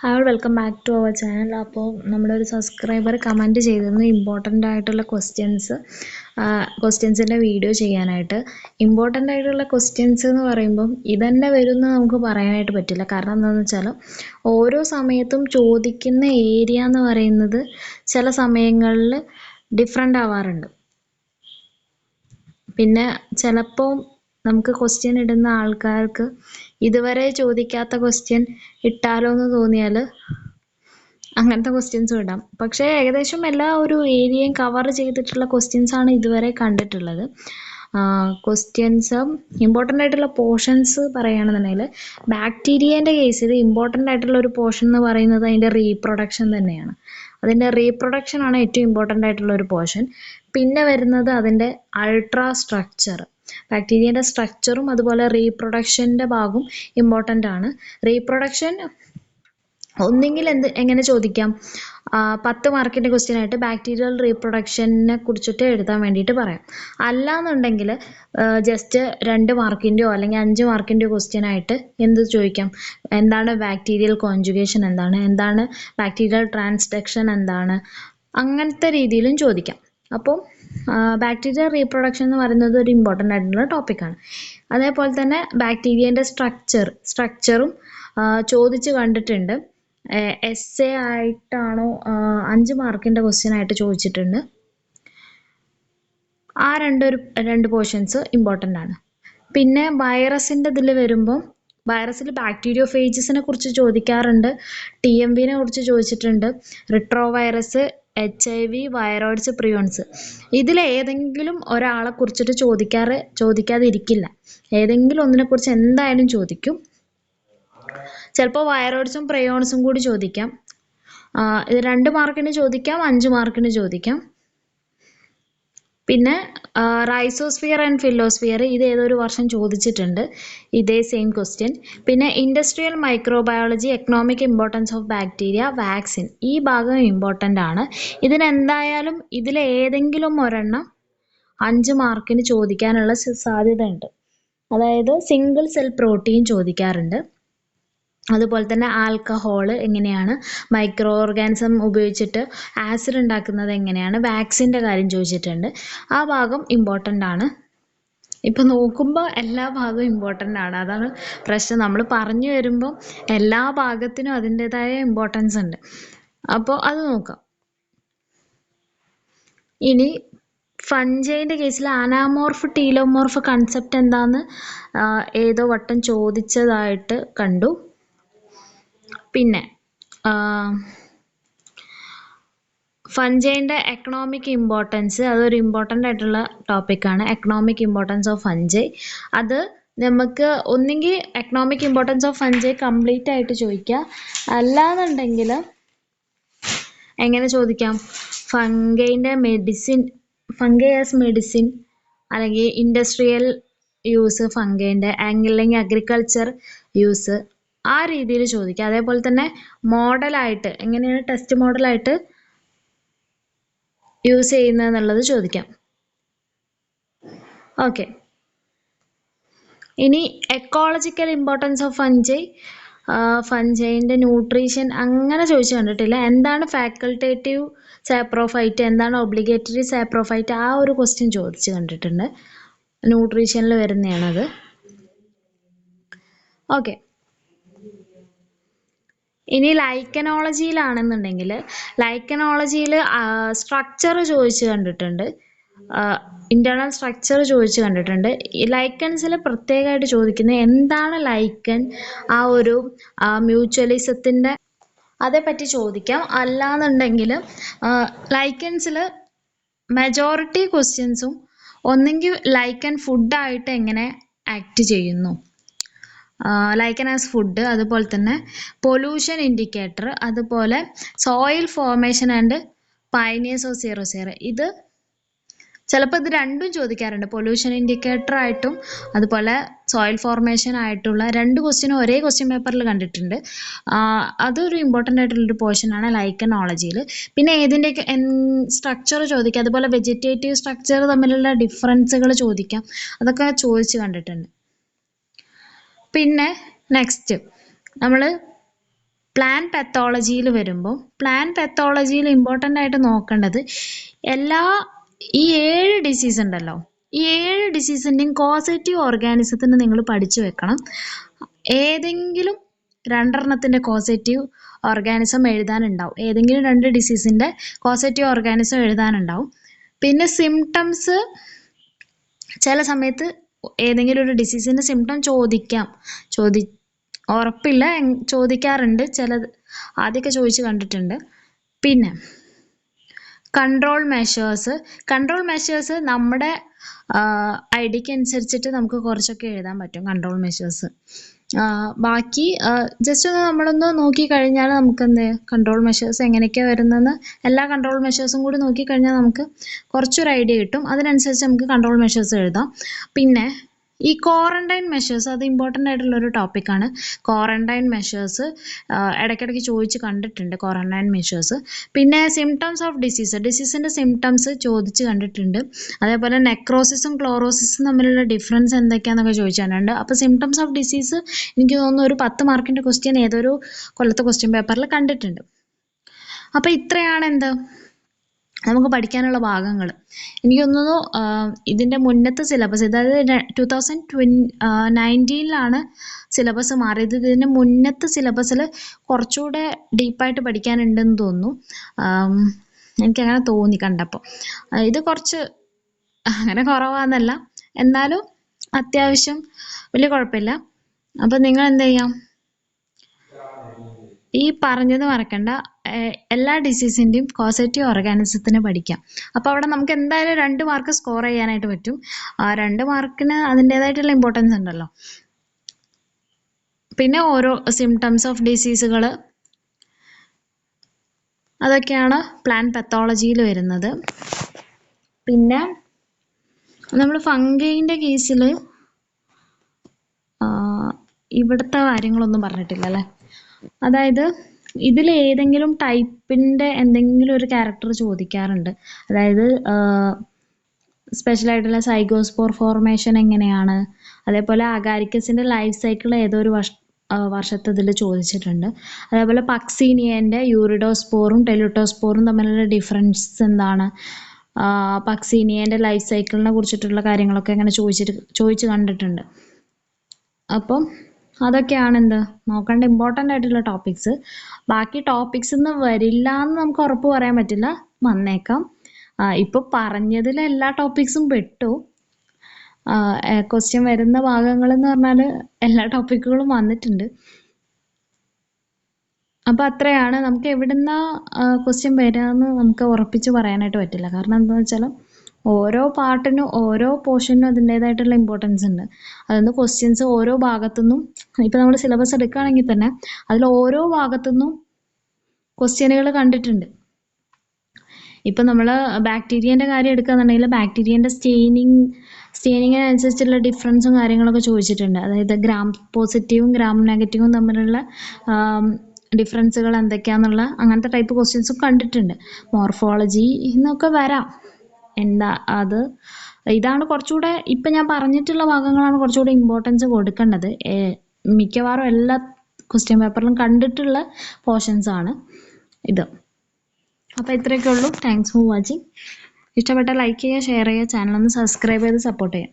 Hi welcome back to our channel. അപ്പോൾ നമ്മുടെ ഒരു സബ്സ്ക്രൈബർ കമൻറ്റ് ചെയ്തിരുന്നു ഇമ്പോർട്ടൻ്റ് ആയിട്ടുള്ള ക്വസ്റ്റ്യൻസിൻ്റെ വീഡിയോ ചെയ്യാനായിട്ട്. ഇമ്പോർട്ടൻ്റ് ആയിട്ടുള്ള ക്വസ്റ്റ്യൻസ് എന്ന് പറയുമ്പം ഇതന്നെ വരുമെന്ന് നമുക്ക് പറയാനായിട്ട് പറ്റില്ല. കാരണം എന്താണെന്ന് വെച്ചാൽ ഓരോ സമയത്തും ചോദിക്കുന്ന ഏരിയ എന്ന് പറയുന്നത് ചില സമയങ്ങളിൽ ഡിഫറെൻ്റ് ആവാറുണ്ട്. പിന്നെ ചിലപ്പോൾ നമുക്ക് ക്വസ്റ്റ്യൻ ഇടുന്ന ആൾക്കാർക്ക് ഇതുവരെ ചോദിക്കാത്ത ക്വസ്റ്റ്യൻ ഇട്ടാലോ എന്ന് തോന്നിയാൽ അങ്ങനത്തെ ക്വസ്റ്റ്യൻസും ഇടാം. പക്ഷേ ഏകദേശം എല്ലാ ഒരു ഏരിയയും കവർ ചെയ്തിട്ടുള്ള ക്വസ്റ്റ്യൻസാണ് ഇതുവരെ കണ്ടിട്ടുള്ളത്. ക്വസ്റ്റ്യൻസ് ഇമ്പോർട്ടൻ്റ് ആയിട്ടുള്ള പോർഷൻസ് പറയുകയാണെന്നുണ്ടെങ്കിൽ ബാക്ടീരിയേൻ്റെ കേസിൽ ഇമ്പോർട്ടൻ്റ് ആയിട്ടുള്ള ഒരു പോർഷൻ എന്ന് പറയുന്നത് അതിൻ്റെ റീപ്രൊഡക്ഷൻ തന്നെയാണ്. അതിൻ്റെ റീപ്രൊഡക്ഷനാണ് ഏറ്റവും ഇമ്പോർട്ടൻ്റ് ആയിട്ടുള്ള ഒരു പോർഷൻ. പിന്നെ വരുന്നത് അതിൻ്റെ അൾട്രാ സ്ട്രക്ചർ, ബാക്ടീരിയൻ്റെ സ്ട്രക്ചറും അതുപോലെ റീപ്രൊഡക്ഷൻ്റെ ഭാഗവും ഇമ്പോർട്ടൻ്റ് ആണ്. റീപ്രൊഡക്ഷൻ ഒന്നെങ്കിൽ എങ്ങനെ ചോദിക്കാം, 10 മാർക്കിൻ്റെ ക്വസ്റ്റ്യൻ ആയിട്ട് ബാക്ടീരിയൽ റീപ്രൊഡക്ഷനെ കുറിച്ചിട്ട് എഴുതാൻ വേണ്ടിയിട്ട് പറയാം. അല്ലാന്നുണ്ടെങ്കിൽ ജസ്റ്റ് 2 മാർക്കിൻ്റെയോ അല്ലെങ്കിൽ 5 മാർക്കിൻ്റെയോ ക്വസ്റ്റ്യൻ ആയിട്ട് എന്ത് ചോദിക്കാം, എന്താണ് ബാക്ടീരിയൽ കോൺജുഗേഷൻ, എന്താണ് ബാക്ടീരിയൽ ട്രാൻസ്ഡക്ഷൻ, അങ്ങനത്തെ രീതിയിലും ചോദിക്കാം. അപ്പോൾ ബാക്ടീരിയൽ റീപ്രൊഡക്ഷൻ എന്ന് പറയുന്നത് ഒരു ഇമ്പോർട്ടൻ്റ് ആയിട്ടുള്ള ടോപ്പിക്കാണ്. അതേപോലെ തന്നെ ബാക്ടീരിയൻ്റെ സ്ട്രക്ചറും ചോദിച്ച് കണ്ടിട്ടുണ്ട്. എസ്സേ ആയിട്ടാണോ 5 മാർക്കിൻ്റെ ക്വസ്റ്റ്യൻ ആയിട്ട് ചോദിച്ചിട്ടുണ്ട്. ആ രണ്ട് പോർഷൻസ് ഇമ്പോർട്ടൻ്റ് ആണ്. പിന്നെ വൈറസിൻ്റെ ഇതിൽ വരുമ്പോൾ വൈറസിൽ ബാക്ടീരിയോഫേജസിനെ കുറിച്ച് ചോദിക്കാറുണ്ട്, TMVനെ കുറിച്ച് ചോദിച്ചിട്ടുണ്ട്, retro virus, HIV, viroids, prions. ഇതിലേതെങ്കിലും ഒരാളെ കുറിച്ചിട്ട് ചോദിക്കാതിരിക്കില്ല. ഏതെങ്കിലും ഒന്നിനെക്കുറിച്ച് എന്തായാലും ചോദിക്കും. ചിലപ്പോൾ വൈറോയിഡ്സും പ്രിയോൺസും കൂടി ചോദിക്കാം. ഇത് 2 മാർക്കിന് ചോദിക്കാം, 5 മാർക്കിന് ചോദിക്കാം. പിന്നെ റൈസോസ്ഫിയർ ആൻഡ് ഫിലോസ്ഫിയർ ഇത് ഏതൊരു വർഷം ചോദിച്ചിട്ടുണ്ട്, ഇതേ സെയിം ക്വസ്റ്റ്യൻ. പിന്നെ industrial microbiology, economic importance of bacteria, vaccine, ഈ ഭാഗം ഇമ്പോർട്ടൻ്റ് ആണ്. ഇതിനെന്തായാലും ഇതിലേതെങ്കിലും ഒരെണ്ണം 5 മാർക്കിന് ചോദിക്കാനുള്ള സാധ്യത ഉണ്ട്. അതായത് സിംഗിൾ സെൽ പ്രോട്ടീൻ ചോദിക്കാറുണ്ട്. അതുപോലെ തന്നെ ആൽക്കഹോൾ എങ്ങനെയാണ്, മൈക്രോ ഓർഗാനിസം ഉപയോഗിച്ചിട്ട് ആസിഡ് ഉണ്ടാക്കുന്നത് എങ്ങനെയാണ്, വാക്സിൻ്റെ കാര്യം ചോദിച്ചിട്ടുണ്ട്. ആ ഭാഗം ഇമ്പോർട്ടൻ്റ് ആണ്. ഇപ്പം നോക്കുമ്പോൾ എല്ലാ ഭാഗവും ഇമ്പോർട്ടൻ്റ് ആണ്. അതാണ് പ്രശ്നം. നമ്മൾ പറഞ്ഞു വരുമ്പോൾ എല്ലാ ഭാഗത്തിനും അതിൻ്റെതായ ഇമ്പോർട്ടൻസ് ഉണ്ട്. അപ്പോൾ അത് നോക്കാം. ഇനി ഫഞ്ചൈൻ്റെ കേസിൽ അനാമോർഫ് ടീലോമോർഫ് കൺസെപ്റ്റ് എന്താന്ന് ഏതോ വട്ടം ചോദിച്ചതായിട്ട് കണ്ടു. പിന്നെ ഫഞ്ചൈൻ്റെ എക്കണോമിക് ഇമ്പോർട്ടൻസ്, അതൊരു ഇമ്പോർട്ടൻ്റ് ആയിട്ടുള്ള ടോപ്പിക്കാണ്. എക്കണോമിക് ഇമ്പോർട്ടൻസ് ഓഫ് ഫഞ്ചൈ, അത് നമുക്ക് ഒന്നെങ്കിൽ economic importance of fungi complete ആയിട്ട് ചോദിക്കാം, അല്ലാന്നുണ്ടെങ്കിൽ എങ്ങനെ ചോദിക്കാം, ഫംഗൈ ആസ് മെഡിസിൻ, അല്ലെങ്കിൽ ഇൻഡസ്ട്രിയൽ യൂസ് ഫംഗൈൻ്റെ, അല്ലെങ്കിൽ അഗ്രികൾച്ചർ യൂസ്, ആ രീതിയിൽ ചോദിക്കാം. അതേപോലെ തന്നെ മോഡലായിട്ട് എങ്ങനെയാണ് ടെസ്റ്റ് മോഡലായിട്ട് യൂസ് ചെയ്യുന്നതെന്നുള്ളത് ചോദിക്കാം. ഓക്കെ. ഇനി എക്കോളജിക്കൽ ഇമ്പോർട്ടൻസ് ഓഫ് ഫഞ്ചൈൻ്റെ ന്യൂട്രീഷൻ അങ്ങനെ ചോദിച്ചു കണ്ടിട്ടില്ല. എന്താണ് ഫാക്കൾട്ടേറ്റീവ് സാപ്രോഫൈറ്റ്, എന്താണ് ഒബ്ലിഗേറ്ററി സാപ്രോഫൈറ്റ്, ആ ഒരു ക്വസ്റ്റ്യൻ ചോദിച്ചു കണ്ടിട്ടുണ്ട്. ന്യൂട്രീഷനിൽ വരുന്നതാണത്. ഓക്കെ. ഇനി ലൈക്കനോളജിയിലാണെന്നുണ്ടെങ്കിൽ ലൈക്കനോളജിയിൽ സ്ട്രക്ചർ ചോദിച്ചു കണ്ടിട്ടുണ്ട്, ഇൻറ്റേർണൽ സ്ട്രക്ചർ ചോദിച്ചു കണ്ടിട്ടുണ്ട്. ലൈക്കൻസിൽ പ്രത്യേകമായിട്ട് ചോദിക്കുന്നത് എന്താണ് ലൈക്കൻ, ആ ഒരു മ്യൂച്വലിസത്തിൻ്റെ അതേപ്പറ്റി ചോദിക്കാം. അല്ലാന്നുണ്ടെങ്കിൽ ലൈക്കൻസിൽ മെജോറിറ്റി ക്വസ്റ്റ്യൻസും ഒന്നെങ്കിൽ ലൈക്കൻ ഫുഡായിട്ട് എങ്ങനെ ആക്ട് ചെയ്യുന്നു, ലൈക്കൻ ആസ് ഫുഡ്, അതുപോലെ തന്നെ പൊല്യൂഷൻ ഇൻഡിക്കേറ്റർ, അതുപോലെ soil formation and pioneers of xerosere. ഇത് ചിലപ്പോൾ ഇത് രണ്ടും ചോദിക്കാറുണ്ട്, പൊല്യൂഷൻ ഇൻഡിക്കേറ്റർ ആയിട്ടും അതുപോലെ സോയിൽ ഫോർമേഷൻ ആയിട്ടുള്ള 2 ക്വസ്റ്റ്യനും ഒരേ ക്വസ്റ്റ്യൻ പേപ്പറിൽ കണ്ടിട്ടുണ്ട്. അതൊരു ഇമ്പോർട്ടൻ്റ് ആയിട്ടുള്ളൊരു പോർഷനാണ് ലൈക്കനോളജിയിൽ. പിന്നെ ഏതിൻ്റെയൊക്കെ സ്ട്രക്ചർ ചോദിക്കാം, അതുപോലെ വെജിറ്റേറ്റീവ് സ്ട്രക്ചർ തമ്മിലുള്ള ഡിഫറൻസുകൾ ചോദിക്കാം, അതൊക്കെ ചോദിച്ച് കണ്ടിട്ടുണ്ട്. പിന്നെ നെക്സ്റ്റ് നമ്മൾ പ്ലാൻ പെത്തോളജിയിൽ വരുമ്പോൾ പ്ലാൻ പെത്തോളജിയിൽ ഇമ്പോർട്ടൻ്റ് ആയിട്ട് നോക്കേണ്ടത് ഈ 7 ഡിസീസ് ഉണ്ടല്ലോ, ഈ 7 ഡിസീസിൻ്റെയും കോസേറ്റീവ് ഓർഗാനിസത്തിന് നിങ്ങൾ പഠിച്ചു വെക്കണം. ഏതെങ്കിലും 2 കോസേറ്റീവ് ഓർഗാനിസം എഴുതാനുണ്ടാവും, ഏതെങ്കിലും 2 ഡിസീസിൻ്റെ കോസേറ്റീവ് ഓർഗാനിസം എഴുതാനുണ്ടാവും. പിന്നെ സിംറ്റംസ് ചില സമയത്ത് ഏതെങ്കിലും ഒരു ഡിസീസിൻ്റെ സിംറ്റം ഉറപ്പില്ല, ചോദിക്കാറുണ്ട്, ആദ്യമൊക്കെ ചോദിച്ച് കണ്ടിട്ടുണ്ട്. പിന്നെ കൺട്രോൾ മെഷേഴ്സ് നമ്മുടെ ഐഡിക്ക് അനുസരിച്ചിട്ട് നമുക്ക് കുറച്ചൊക്കെ എഴുതാൻ പറ്റും കൺട്രോൾ മെഷേഴ്സ്. ബാക്കി ജസ്റ്റ് നമ്മളൊന്ന് നോക്കിക്കഴിഞ്ഞാൽ നമുക്ക് കൺട്രോൾ മെഷേഴ്സ് എങ്ങനെയൊക്കെയാണ് വരുന്നതെന്ന് എല്ലാ കൺട്രോൾ മെഷേഴ്സും കൂടി നോക്കിക്കഴിഞ്ഞാൽ നമുക്ക് കുറച്ചൊരു ഐഡിയ കിട്ടും. അതിനനുസരിച്ച് നമുക്ക് കൺട്രോൾ മെഷേഴ്സ് എഴുതാം. പിന്നെ ഈ ക്വാറന്റൈൻ മെഷേഴ്സ്, അത് ഇമ്പോർട്ടൻ്റ് ആയിട്ടുള്ളൊരു ടോപ്പിക്കാണ്. ക്വാറന്റൈൻ മെഷേഴ്സ് ഇടയ്ക്കിടയ്ക്ക് ചോദിച്ച് കണ്ടിട്ടുണ്ട് ക്വാറന്റൈൻ മെഷേഴ്സ്. പിന്നെ സിംറ്റംസ് ഓഫ് ഡിസീസിൻ്റെ സിംറ്റംസ് ചോദിച്ച് കണ്ടിട്ടുണ്ട്. അതേപോലെ നെക്രോസിസും ക്ലോറോസിസും തമ്മിലുള്ള ഡിഫറൻസ് എന്തൊക്കെയാണെന്നൊക്കെ ചോദിച്ചിട്ടുണ്ട്. അപ്പോൾ സിംറ്റംസ് ഓഫ് ഡിസീസ് എനിക്ക് തോന്നുന്നു ഒരു 10 മാർക്കിൻ്റെ ക്വസ്റ്റ്യൻ ഏതൊരു കൊല്ലത്തെ ക്വസ്റ്റ്യൻ പേപ്പറിൽ കണ്ടിട്ടുണ്ട്. അപ്പോൾ ഇത്രയാണ് നമുക്ക് പഠിക്കാനുള്ള ഭാഗങ്ങൾ. എനിക്ക് തോന്നുന്നു ഇതിൻ്റെ മുന്നത്തെ സിലബസ്, അതായത് 2019 സിലബസ് മാറിയത്. ഇതിൻ്റെ മുന്നത്തെ സിലബസിൽ കുറച്ചുകൂടെ ഡീപ്പായിട്ട് പഠിക്കാനുണ്ടെന്ന് തോന്നുന്നു. എനിക്കങ്ങനെ തോന്നി കണ്ടപ്പോൾ. ഇത് കുറച്ച് അങ്ങനെ കുറവാന്നല്ല, എന്നാലും അത്യാവശ്യം വലിയ കുഴപ്പമില്ല. അപ്പോൾ നിങ്ങൾ എന്ത് ചെയ്യാം, ഈ പറഞ്ഞത് മറക്കണ്ട, എല്ലാ ഡിസീസിൻ്റെയും കോസേറ്റീവ് ഓർഗാനിസത്തിന് പഠിക്കാം. അപ്പോൾ അവിടെ നമുക്ക് എന്തായാലും 2 മാർക്ക് സ്കോർ ചെയ്യാനായിട്ട് പറ്റും. ആ 2 മാർക്കിന് അതിൻ്റേതായിട്ടുള്ള ഇമ്പോർട്ടൻസ് ഉണ്ടല്ലോ. പിന്നെ ഓരോ സിംറ്റംസ് ഓഫ് ഡിസീസുകൾ, അതൊക്കെയാണ് പ്ലാൻ പെത്തോളജിയിൽ വരുന്നത്. പിന്നെ നമ്മൾ ഫംഗൈൻ്റെ കേസിൽ ഇവിടുത്തെ കാര്യങ്ങളൊന്നും പറഞ്ഞിട്ടില്ല അല്ലേ. അതായത് ഇതിൽ ഏതെങ്കിലും ടൈപ്പിൻ്റെ എന്തെങ്കിലും ഒരു ക്യാരക്ടർ ചോദിക്കാറുണ്ട്. അതായത് സ്പെഷ്യലായിട്ടുള്ള സൈഗോസ്പോർ ഫോർമേഷൻ എങ്ങനെയാണ്, അതേപോലെ അഗാരിക്കസിൻ്റെ ലൈഫ് സൈക്കിൾ ഏതൊരു വർഷത്തെ ഇതിൽ ചോദിച്ചിട്ടുണ്ട്. അതേപോലെ പക്സീനിയൻ്റെ യൂറിഡോസ്പോറും ടെലുട്ടോസ്പോറും തമ്മിലുള്ള ഡിഫറൻസ് എന്താണ്, പക്സീനിയൻ്റെ ലൈഫ് സൈക്കിളിനെ കുറിച്ചിട്ടുള്ള കാര്യങ്ങളൊക്കെ അങ്ങനെ ചോദിച്ച് കണ്ടിട്ടുണ്ട്. അപ്പം അതൊക്കെയാണ് നോക്കേണ്ട ഇമ്പോർട്ടൻ്റ് ആയിട്ടുള്ള ടോപ്പിക്സ്. ബാക്കി ടോപ്പിക്സ് ഒന്നും വരില്ല എന്ന് നമുക്ക് ഉറപ്പ് പറയാൻ പറ്റില്ല, വന്നേക്കാം. ഇപ്പോൾ പറഞ്ഞതിൽ എല്ലാ ടോപ്പിക്സും പെട്ടു. ക്വസ്റ്റ്യൻ വരുന്ന ഭാഗങ്ങളെന്ന് പറഞ്ഞാൽ എല്ലാ ടോപ്പിക്കുകളും വന്നിട്ടുണ്ട്. അപ്പോൾ അത്രയാണ്. നമുക്ക് എവിടുന്ന ക്വസ്റ്റ്യൻ വരാമെന്ന് നമുക്ക് ഉറപ്പിച്ച് പറയാനായിട്ട് പറ്റില്ല. കാരണം എന്താണെന്ന് വെച്ചാൽ ഓരോ പാർട്ടിനും ഓരോ പോർഷനും അതിൻ്റേതായിട്ടുള്ള ഇമ്പോർട്ടൻസ് ഉണ്ട്. അതുകൊണ്ട് ക്വസ്റ്റ്യൻസ് ഓരോ ഭാഗത്തുനിന്നും, ഇപ്പോൾ നമ്മൾ സിലബസ് എടുക്കുകയാണെങ്കിൽ തന്നെ അതിൽ ഓരോ ഭാഗത്തുനിന്നും ക്വസ്റ്റ്യനുകൾ കണ്ടിട്ടുണ്ട്. ഇപ്പം നമ്മൾ ബാക്ടീരിയൻ്റെ കാര്യം എടുക്കുകയാണെന്നുണ്ടെങ്കിൽ ബാക്ടീരിയൻ്റെ സ്റ്റെയിനിങ്ങിനനുസരിച്ചുള്ള ഡിഫറൻസും കാര്യങ്ങളൊക്കെ ചോദിച്ചിട്ടുണ്ട്. അതായത് ഗ്രാം പോസിറ്റീവും ഗ്രാം നെഗറ്റീവും തമ്മിലുള്ള ഡിഫറൻസുകൾ എന്തൊക്കെയാണെന്നുള്ള അങ്ങനത്തെ ടൈപ്പ് ക്വസ്റ്റ്യൻസും കണ്ടിട്ടുണ്ട്. മോർഫോളജി എന്നൊക്കെ വരാം. ഇതാണ് കുറച്ചുകൂടെ, ഇപ്പം ഞാൻ പറഞ്ഞിട്ടുള്ള ഭാഗങ്ങളാണ് കുറച്ചുകൂടെ ഇമ്പോർട്ടൻസ് കൊടുക്കേണ്ടത്. മിക്കവാറും എല്ലാ ക്വസ്റ്റ്യൻ പേപ്പറിലും കണ്ടിട്ടുള്ള പോർഷൻസ് ആണ് ഇത്. അപ്പോൾ ഇത്രയൊക്കെ ഉള്ളൂ. Thanks for watching. ഇഷ്ടപ്പെട്ട ലൈക്ക് ചെയ്യുക, ഷെയർ ചെയ്യുക, ചാനൽ ഒന്ന് സബ്സ്ക്രൈബ് ചെയ്ത് സപ്പോർട്ട് ചെയ്യുക.